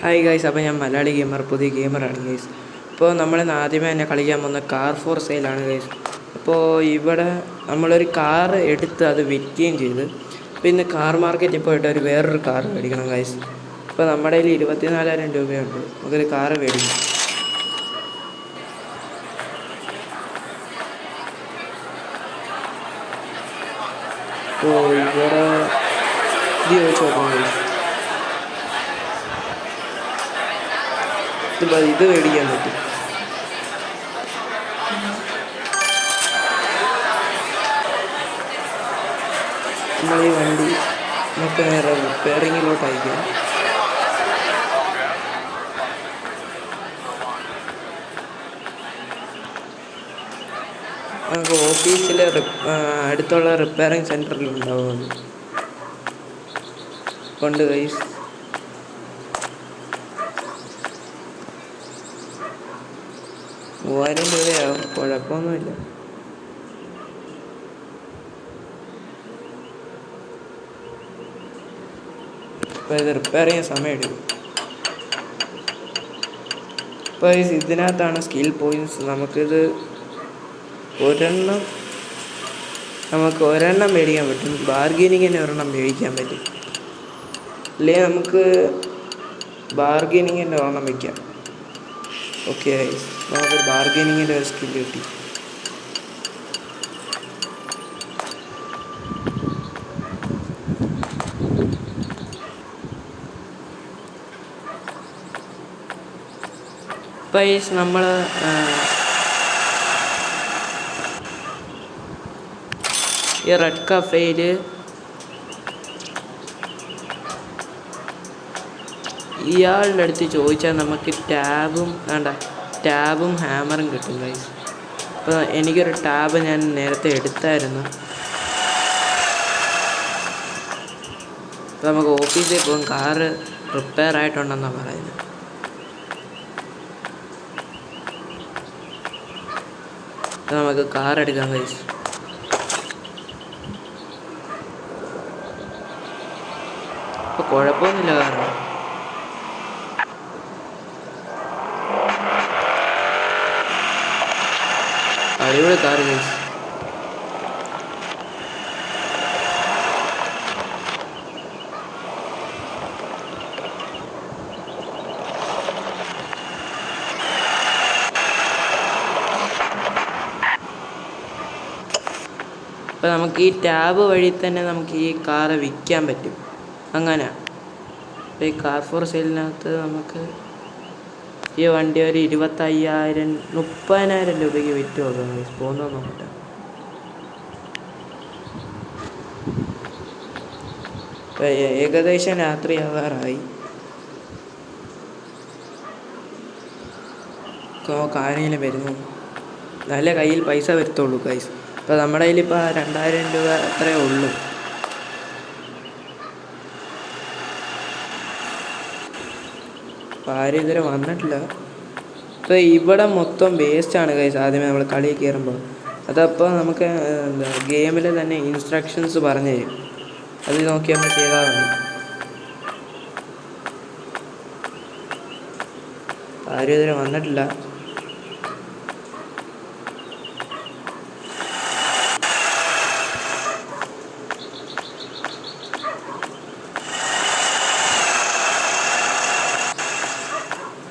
Hi guys, അപ്പോൾ ഞാൻ Malayali gamer, പുതിയ ഗെയിമറാണ് ഗൈസ്. ഇപ്പോൾ നമ്മളിന്ന് ആദ്യമേ തന്നെ കളിക്കാൻ പോകുന്ന കാർ ഫോർ സെയിലാണ് ഗൈസ്. അപ്പോൾ ഇവിടെ നമ്മളൊരു കാർ എടുത്ത് അത് വിൽക്കുകയും ചെയ്ത്. അപ്പോൾ ഇന്ന് കാർ മാർക്കറ്റിൽ പോയിട്ട് വേറൊരു കാർ മേടിക്കണം ഗൈസ്. ഇപ്പോൾ നമ്മുടെ കയ്യിൽ 24,000 രൂപയുണ്ട്, നമുക്കൊരു കാറ് മേടിക്കണം. അപ്പോൾ ഇവിടെ ഇത് ചോദിച്ചു നോക്കാം ഗൈസ്. ഇത് മേടിക്കാൻ പറ്റും. നമ്മൾ ഈ വണ്ടി നമുക്ക് നേരെ റിപ്പയറിങ്ങിലോട്ട് അയക്കാം. നമുക്ക് ഓഫീസിൽ അടുത്തുള്ള റിപ്പയറിങ് സെൻറ്ററിൽ ഉണ്ടാവും. കൊണ്ട് ഗൈസ് ₹3000 കുഴപ്പമൊന്നുമില്ല. ഇപ്പോൾ ഇത് റിപ്പയർ ചെയ്യാൻ സമയമെടുക്കും. ഇപ്പോൾ ഇതിനകത്താണ് സ്കിൽ പോയിൻറ്റ്സ്. നമുക്കിത് ഒരെണ്ണം മേടിക്കാൻ പറ്റും. ബാർഗെയിനിങ്ങിന് ഒരെണ്ണം മേടിക്കാൻ പറ്റും. അല്ലെങ്കിൽ നമുക്ക് ബാർഗെയിനിങ്ങിൻ്റെ ഒരെണ്ണം വയ്ക്കാം. ഓക്കെ, നമുക്ക് ബാർഗെയിനിങ്ങിൻ്റെ ഒരു സ്കിൽ കിട്ടി. പൈസ നമ്മൾ ഈ റെഡ് കഫേയിൽ ഇയാളുടെ അടുത്ത് ചോദിച്ചാൽ നമുക്ക് ടാബും ഹാമറും കിട്ടും ഗൈസ്. അപ്പോൾ എനിക്കൊരു ടാബ് ഞാൻ നേരത്തെ എടുത്തായിരുന്നു. അപ്പോൾ നമുക്ക് ഓഫീസിൽ പോകും. കാറ് റിപ്പയർ ആയിട്ടുണ്ടെന്നാണ് പറയുന്നത്. അപ്പോൾ നമുക്ക് കാർ എടുക്കാം ഗൈസ്. അപ്പോൾ കുഴപ്പമൊന്നുമില്ല. കാരണം അടിപൊളി കാർ ഗൈസ്. അപ്പോൾ നമുക്ക് ഈ ടാബ് വഴി തന്നെ നമുക്ക് ഈ കാറ് വിൽക്കാൻ പറ്റും. അങ്ങനെ അപ്പോൾ ഈ കാർ ഫോർ സെയിലിനകത്ത് നമുക്ക് ഈ വണ്ടി ഒരു 30,000 രൂപയ്ക്ക് വിറ്റ് നോക്കാം. പോകുന്നോ നോക്കട്ടെ. ഏകദേശം രാത്രി ആകാറായി. ആരെങ്കിലും വരുന്നു, നല്ല കയ്യിൽ പൈസ വരുത്തുള്ളൂ ഗൈസ്. ഇപ്പോൾ നമ്മുടെ കയ്യിൽ ഇപ്പോൾ 2,000 രൂപ അത്രയേ ഉള്ളൂ. അപ്പോൾ ആരും ഇതുവരെ വന്നിട്ടില്ല. ഇപ്പോൾ ഇവിടെ മൊത്തം വേസ്റ്റാണ് ഗൈസ്. ആദ്യമേ നമ്മൾ കളി കയറുമ്പോൾ അതപ്പോൾ നമുക്ക് ഗെയിമിൽ തന്നെ ഇൻസ്ട്രക്ഷൻസ് പറഞ്ഞു തരും. അത് നോക്കി നമ്മൾ ചെയ്താൽ മതി. ആരും ഇതുവരെ വന്നിട്ടില്ല.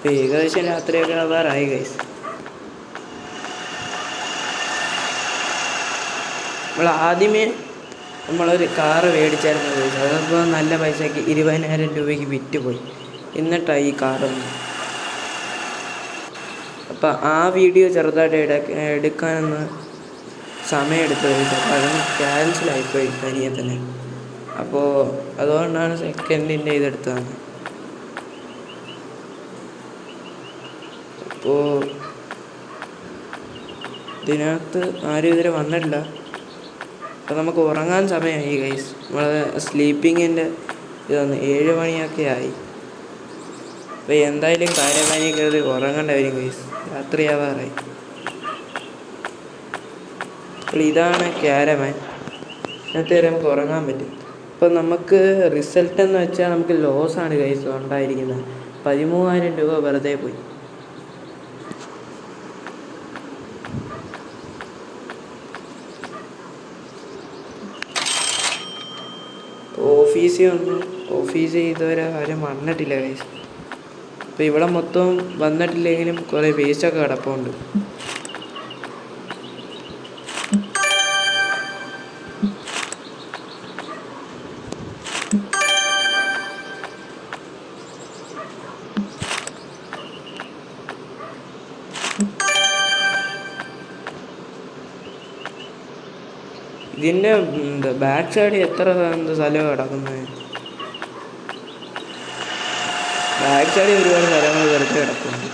ഇപ്പോൾ ഏകദേശം രാത്രിയൊക്കെ ആവാറായി ഗൈസ്. ആദ്യമേ നമ്മളൊരു കാറ് മേടിച്ചായിരുന്നു ഗൈസ്. അതപ്പോൾ നല്ല പൈസയ്ക്ക് 20,000 രൂപയ്ക്ക് വിറ്റ് പോയി. എന്നിട്ടാണ് ഈ കാറ്. അപ്പോൾ ആ വീഡിയോ ചെറുതായിട്ട് എടുക്കാനൊന്ന് സമയമെടുത്ത് ഗൈസ്. അപ്പോൾ അതൊന്ന് ക്യാൻസലായിപ്പോയി തനിയെ തന്നെ. അപ്പോൾ അതുകൊണ്ടാണ് സെക്കൻഡിൻ്റെ ഇതെടുത്തത്. അപ്പോൾ ഇതിനകത്ത് ആരും ഇതുവരെ വന്നിട്ടില്ല. അപ്പോൾ നമുക്ക് ഉറങ്ങാൻ സമയമായി ഗൈസ്. നമ്മൾ സ്ലീപ്പിങ്ങിൻ്റെ ഇതൊന്ന് 7 മണിയൊക്കെ ആയി. അപ്പോൾ എന്തായാലും കാര്യമായി കയറി ഉറങ്ങേണ്ട വരും ഗൈസ്. രാത്രിയാവാറായി. അപ്പോൾ ഇതാണ് ക്യാരമാൻ. ഇതിനകത്ത് വരെ നമുക്ക് ഉറങ്ങാൻ പറ്റും. അപ്പോൾ നമുക്ക് റിസൾട്ട് എന്ന് വെച്ചാൽ നമുക്ക് ലോസാണ് ഗൈസ് ഉണ്ടായിരിക്കുന്നത്. 13,000 രൂപ വെറുതെ പോയി. ഓഫീസിൽ ഇതുവരെ ആരും വന്നിട്ടില്ല ഗൈസ്. അപ്പോൾ ഇവിടെ മൊത്തം വന്നിട്ടില്ലെങ്കിലും കുറേ വേസ്റ്റൊക്കെ കിടപ്പുണ്ട്. ഇതിൻ്റെ ബാക്ക് സൈഡിൽ എത്ര സ്ഥലമാണ് കിടക്കുന്നത്? ബാക്ക് സൈഡിൽ ഒരുപാട് സ്ഥലങ്ങൾ വെറുതെ കിടക്കുന്നുണ്ട്.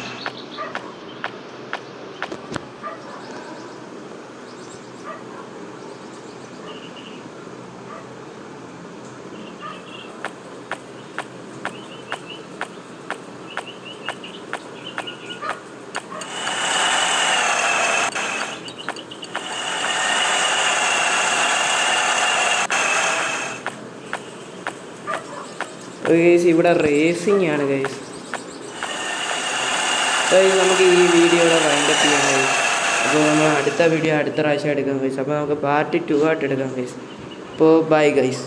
ഗൈസ് ഇവിടെ റേസിംഗ് ആണ് ഗൈസ്. നമുക്ക് ഈ വീഡിയോയുടെ വൈൻഡപ്പ് ചെയ്യാം ഗൈസ്. അപ്പോൾ നമ്മൾ അടുത്ത വീഡിയോ അടുത്ത പ്രാവശ്യം എടുക്കാം ഗൈസ്. അപ്പോൾ നമുക്ക് പാർട്ട് 2 ആയിട്ട് എടുക്കാം ഗൈസ്. അപ്പോൾ ബൈ ഗൈസ്.